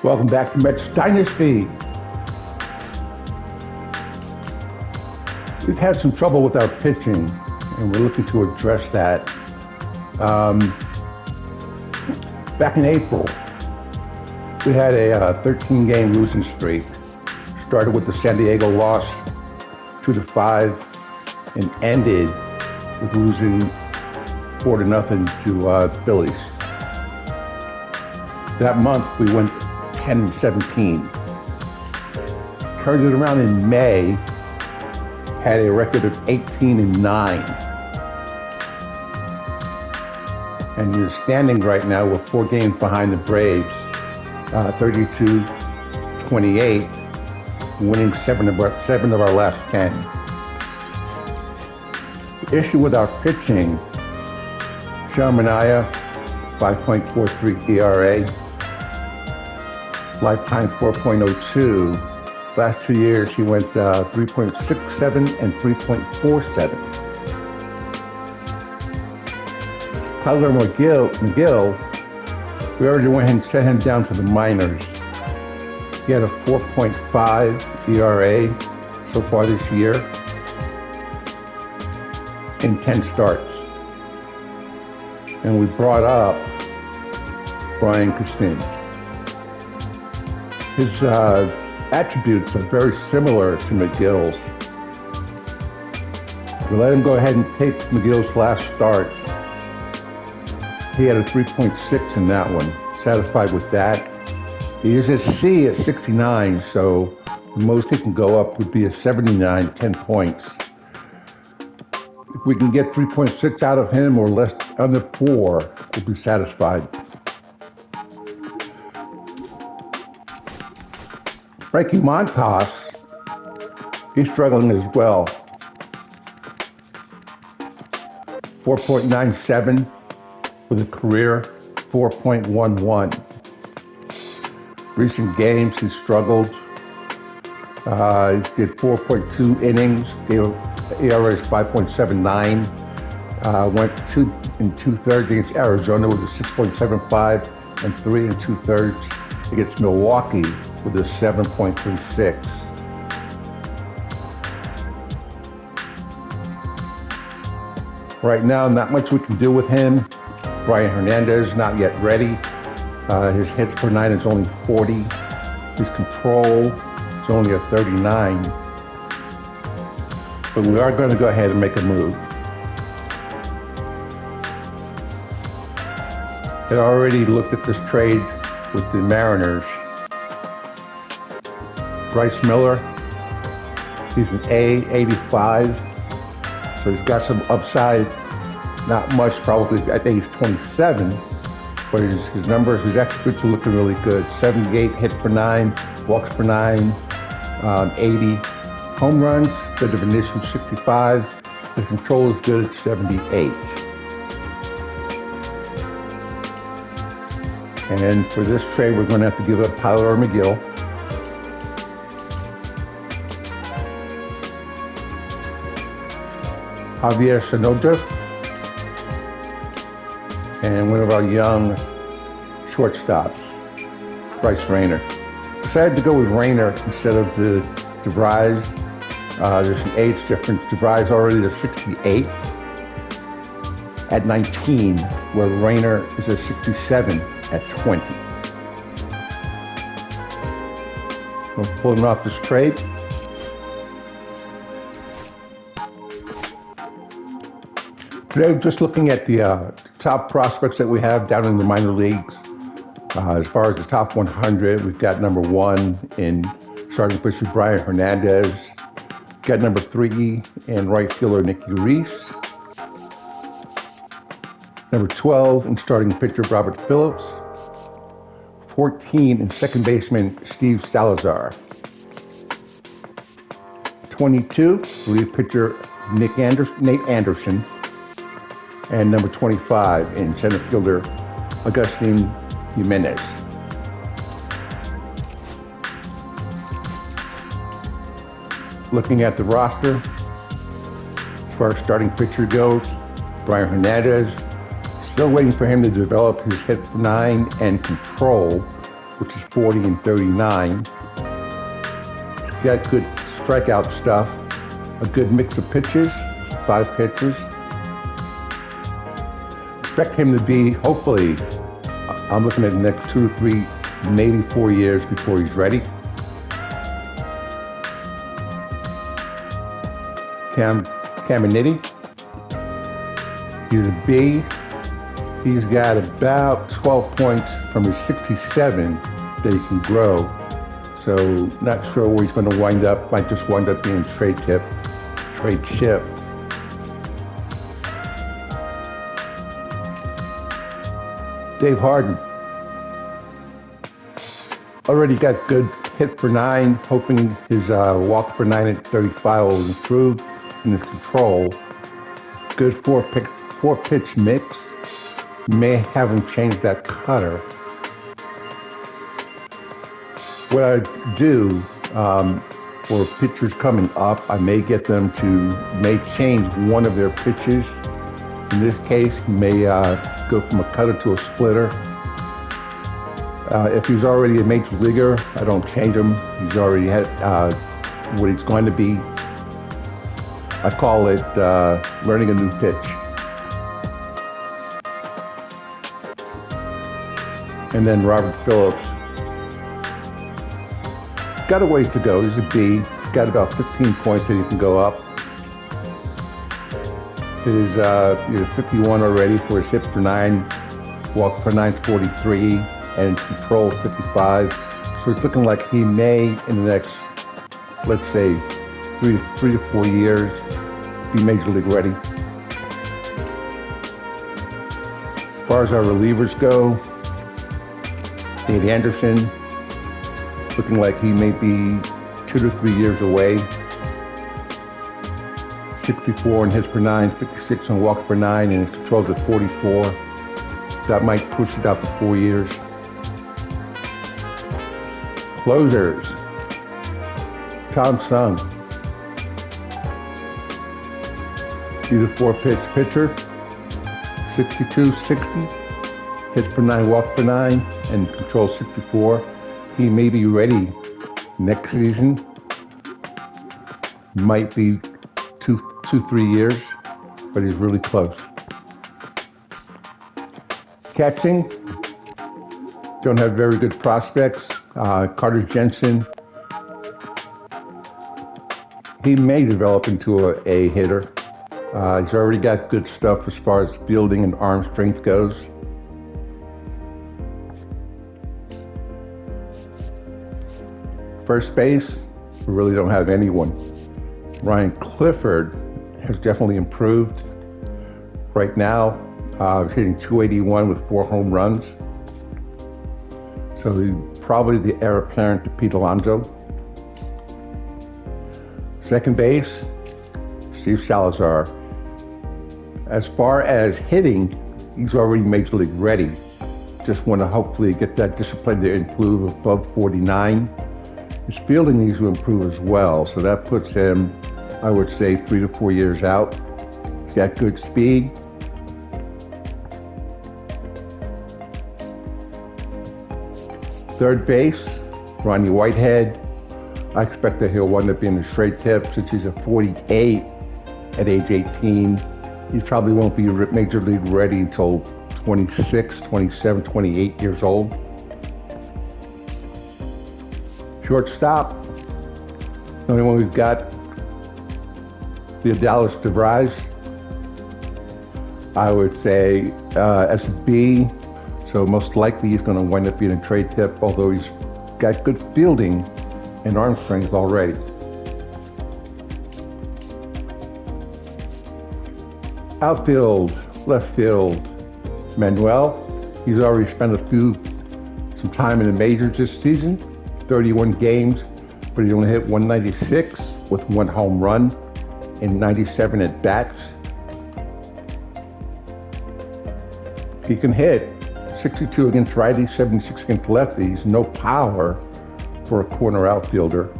Welcome back to Mets Dynasty. We've had some trouble with our pitching, and we're looking to address that. Back in April, we had a 13-game losing streak. Started with the San Diego loss 2-5, and ended with losing 4-0 to the Phillies. That month, we went 10-17. Turned it around in May, had a record of 18-9. And we're standing right now with 4 games behind the Braves, 32-28, winning 7 of our last 10. The issue with our pitching, Sean Manaea, 5.43 ERA, lifetime 4.02. Last 2 years, he went 3.67 and 3.47. Tyler McGill, we already went ahead and sent him down to the minors. He had a 4.5 ERA so far this year in 10 starts. And we brought up Brian Costin. His attributes are very similar to McGill's. We let him go ahead and take McGill's last start. He had a 3.6 in that one. Satisfied with that. He is a C at 69, so the most he can go up would be a 79, 10 points. If we can get 3.6 out of him or less under 4, we'll be satisfied. Frankie Montas, he's struggling as well. 4.97 with a career 4.11. Recent games, he struggled. He did 4.2 innings, gave ERA is 5.79. Went 2 2/3 against Arizona with a 6.75 and 3 2/3 against Milwaukee with a 7.36. Right now, not much we can do with him. Brian Hernandez, not yet ready. His hits per 9 is only 40. His control is only a 39. But we are going to go ahead and make a move. I already looked at this trade with the Mariners. Bryce Miller, he's an A, 85. So he's got some upside. Not much, probably. I think he's 27. But his numbers, his attributes are looking really good. 78 hits per 9, walks per 9, 80 home runs. Good of initial 65. The control is good at 78. And for this trade, we're going to have to give up Tyler McGill. Javier Sonoda, and one of our young shortstops, Bryce Rayner. Decided to go with Rayner instead of the DeVries. There's an age difference. DeVries already at 68 at 19, where Rayner is at 67 at 20. We're pulling off this trade. Today, just looking at the top prospects that we have down in the minor leagues. As far as the top 100, we've got number 1 in starting pitcher Brian Hernandez. Got number 3 in right fielder Nicky Reese. Number 12 in starting pitcher Robert Phillips. 14 in second baseman Steve Salazar. 22, relief pitcher Nate Anderson. And number 25 in center fielder Agustin Jimenez. Looking at the roster, as far as starting pitcher goes, Brian Hernandez, still waiting for him to develop his hit for 9 and control. which is 40 and 39. He's got good strikeout stuff, a good mix of pitches, 5 pitches. Expect him to be, hopefully, I'm looking at the next 2 to 3, maybe 4 years before he's ready. Caminiti, he's a B. He's got about 12 points from his 67 that he can grow. So not sure where he's going to wind up. Might just wind up being trade chip. Dave Harden. Already got good hit per 9, hoping his walk per 9 at 35 will improve in his control. Good four pitch mix. May have him change that cutter. What I do for pitchers coming up, I may get them may change one of their pitches. In this case, may go from a cutter to a splitter. If he's already a major leaguer, I don't change him. He's already had what he's going to be. I call it learning a new pitch. And then Robert Phillips. Got a ways to go. He's a B. Got about 15 points that he can go up. He's 51 already for his hit per 9, walk per 9 43, and control 55. So it's looking like he may, in the next, let's say, 3 to 4 years, be major league ready. As far as our relievers go, Dave Anderson, looking like he may be 2 to 3 years away. 64 in hits per 9, 56 on walks per 9, and his controls at 44. That might push it out to 4 years. Closers. Tom Sung. He's a 4-pitch pitcher. 62, 60. Hits per 9, walks per 9, and controls 64. He may be ready next season. Might be 2-3 years, but he's really close. Catching, don't have very good prospects. Carter Jensen, he may develop into a hitter. He's already got good stuff as far as fielding and arm strength goes. First base, we really don't have anyone. Ryan Clifford has definitely improved. Right now, he's hitting .281 with 4 home runs. So he's probably the heir apparent to Pete Alonso. Second base, Steve Salazar. As far as hitting, he's already major league ready. Just want to hopefully get that discipline to improve above 49. His fielding needs to improve as well, so that puts him, I would say, 3 to 4 years out. He's got good speed. Third base, Ronnie Whitehead. I expect that he'll wind up being a straight tip since he's a 48 at age 18. He probably won't be major league ready until 26, 27, 28 years old. Shortstop, the only one we've got, the Dallas DeVries. I would say as a B, so most likely he's going to wind up being a trade tip, although he's got good fielding and arm strength already. Outfield, left field, Manuel. He's already spent some time in the majors this season, 31 games, but he only hit 196 with 1 home run and 97 at bats. He can hit 62 against righties, 76 against lefties. No power for a corner outfielder.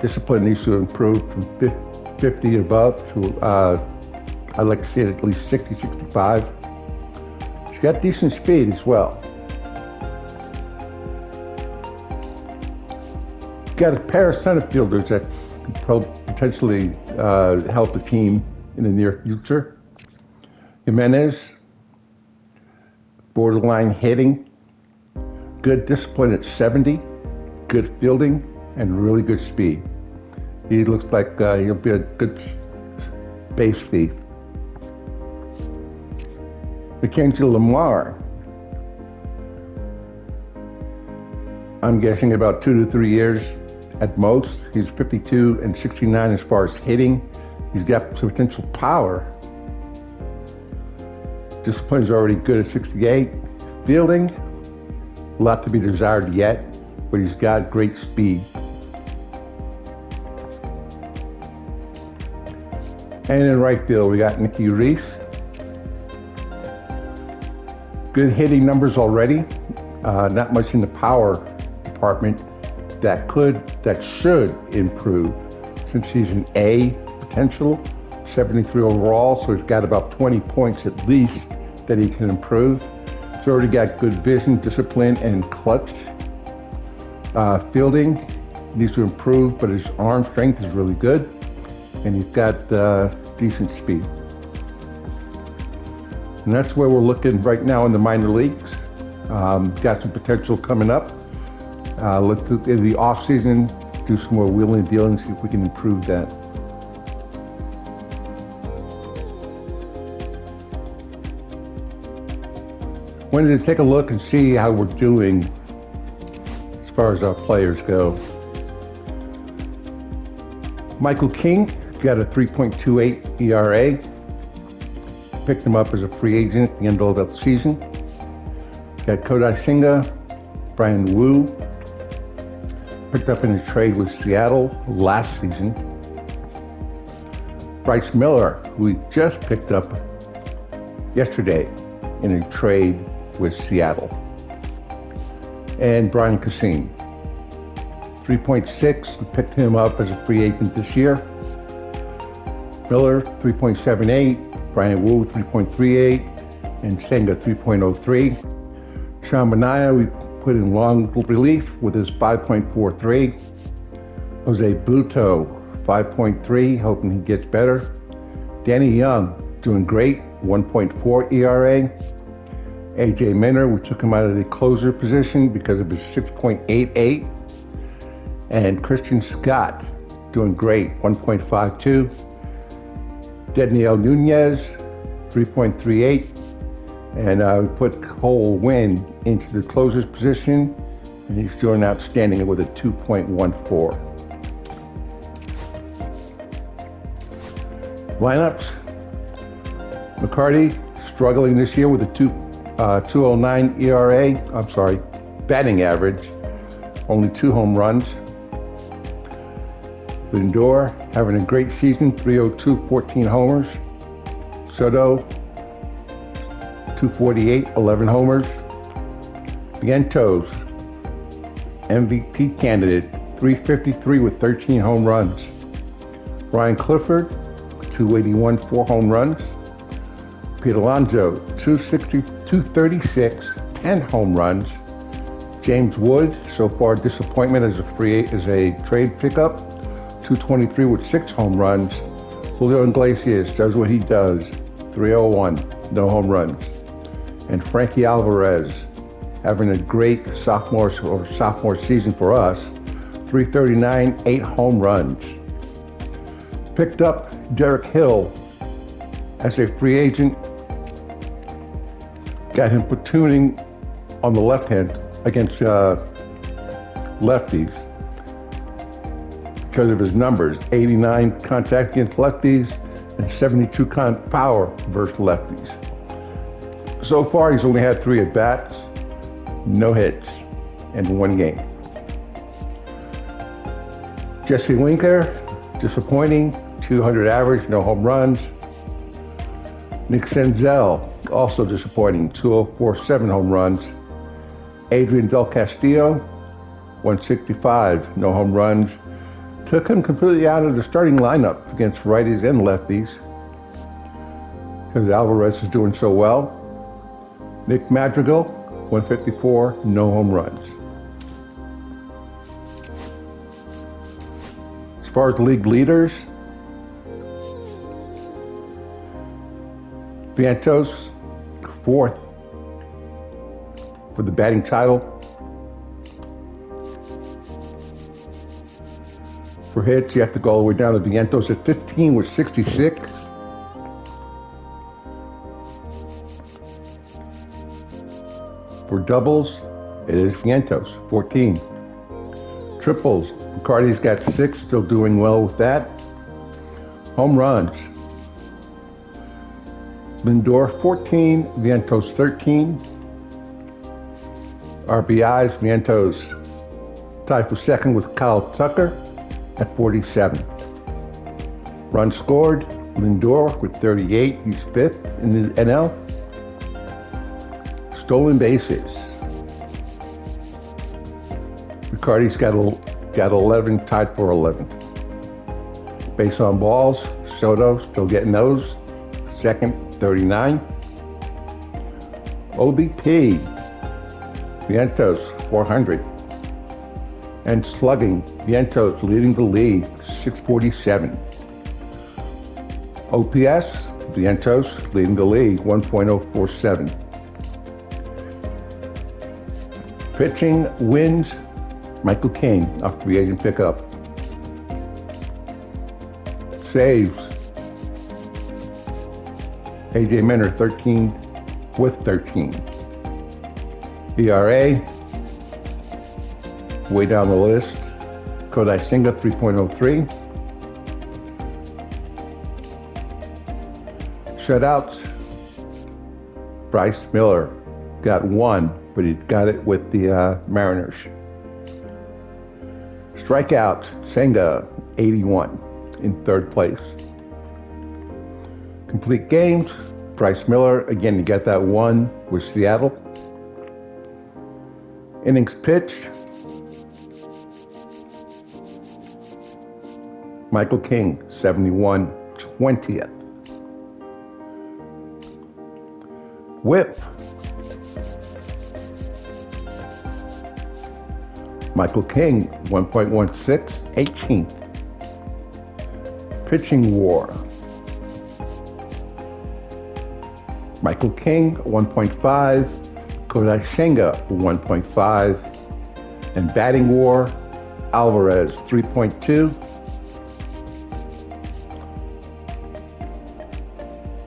Discipline needs to improve from 50 above to, I'd like to see it at least 60, 65. He's got decent speed as well. got a pair of center fielders that could potentially help the team in the near future. Jimenez, borderline hitting, good discipline at 70, good fielding, and really good speed. He looks like he'll be a good base thief. Mackenzie Lamar, I'm guessing about 2 to 3 years at most. He's 52 and 69 as far as hitting. He's got some potential power. Discipline's already good at 68. Fielding, a lot to be desired yet, but he's got great speed. And in right field, we got Nicky Reese. Good hitting numbers already. Not much in the power department. That should improve, since he's an A potential, 73 overall, so he's got about 20 points at least that he can improve. He's already got good vision, discipline, and clutch. Fielding needs to improve, but his arm strength is really good, and he's got decent speed. And that's where we're looking right now in the minor leagues. Got some potential coming up. Let's look in the off season, do some more wheeling and dealing, see if we can improve that. Wanted to take a look and see how we're doing as far as our players go. Michael King got a 3.28 ERA. Picked him up as a free agent at the end of the season. Got Kodai Senga, Brian Wu, picked up in a trade with Seattle last season. Bryce Miller, who we just picked up yesterday in a trade with Seattle. And Brian Cassim, 3.6, we picked him up as a free agent this year. Miller, 3.78, Brian Wu, 3.38, and Senga, 3.03. Sean Manaea, we put in long relief with his 5.43. Jose Bluto, 5.3, hoping he gets better. Danny Young, doing great, 1.4 ERA. AJ Minter, we took him out of the closer position because of his 6.88. And Christian Scott, doing great, 1.52. Daniel Nunez, 3.38. And we put Cole Winn into the closer's position, and he's doing outstanding with a 2.14. Lineups. McCarty struggling this year with a 2.09 ERA. Batting average, only 2 home runs. Lindor having a great season, 302, 14 homers. Soto, 248, 11 homers. Vientos, MVP candidate, 353 with 13 home runs. Ryan Clifford, 281, 4 home runs. Pete Alonso, 260, 236, 10 home runs. James Wood, so far disappointment as a trade pickup, 223 with 6 home runs. Julio Iglesias does what he does, 301, no home runs. And Frankie Alvarez, having a great sophomore season for us, 339, 8 home runs. Picked up Derek Hill as a free agent, got him platooning on the left hand against lefties because of his numbers, 89 contact against lefties and 72 power versus lefties. So far, he's only had 3 at-bats, no hits, in 1 game. Jesse Winker, disappointing, 200 average, no home runs. Nick Senzel, also disappointing, 204, 7 home runs. Adrian Del Castillo, 165, no home runs. Took him completely out of the starting lineup against righties and lefties because Alvarez is doing so well. Nick Madrigal, 154, no home runs. far as league leaders, Vientos, fourth for the batting title. For hits, you have to go all the way down to Vientos at 15 with 66. For doubles, it is Vientos, 14. Triples, Riccardi's got 6, still doing well with that. Home runs, Lindor 14, Vientos 13. RBIs, Vientos tied for second with Kyle Tucker at 47. Runs scored, Lindor with 38, he's 5th in the NL. Stolen bases, Riccardi's got 11, tied for 11. Base on balls, Soto still getting those, second, 39. OBP, Vientos 400. And slugging, Vientos leading the league, 647. OPS, Vientos leading the league, 1.047. Pitching wins, Michael King, off free agent pickup. Saves, AJ Minter 13 with 13. ERA, way down the list, Kodai Senga 3.03. Shutouts, Bryce Miller got 1, but he got it with the Mariners. Strikeouts, Senga 81 in 3rd place. Complete games, Bryce Miller, again, you got that 1 with Seattle. Innings pitched, Michael King, 71, 20th. Whip, Michael King, 1.16, 18th. Pitching WAR, Michael King, 1.5, Kodai Senga, 1.5, and batting WAR, Alvarez, 3.2,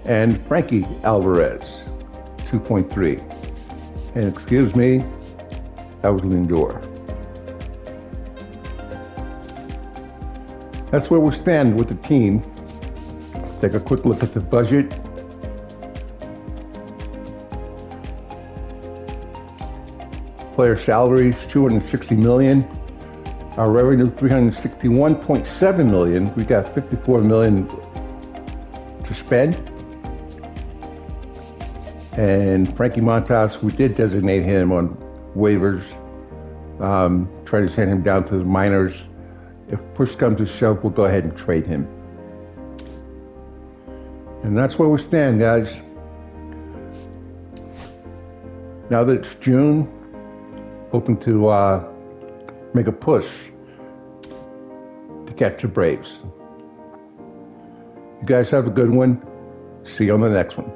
and Frankie Alvarez, 2.3. And excuse me, that was Lindor. That's where we stand with the team. Let's take a quick look at the budget. Player salaries, $260 million. Our revenue, $361.7 million. We got $54 million to spend. And Frankie Montas, we did designate him on waivers. Try to send him down to the minors. If push comes to shove, we'll go ahead and trade him. And that's where we stand, guys. Now that it's June, hoping to make a push to catch the Braves. You guys have a good one. See you on the next one.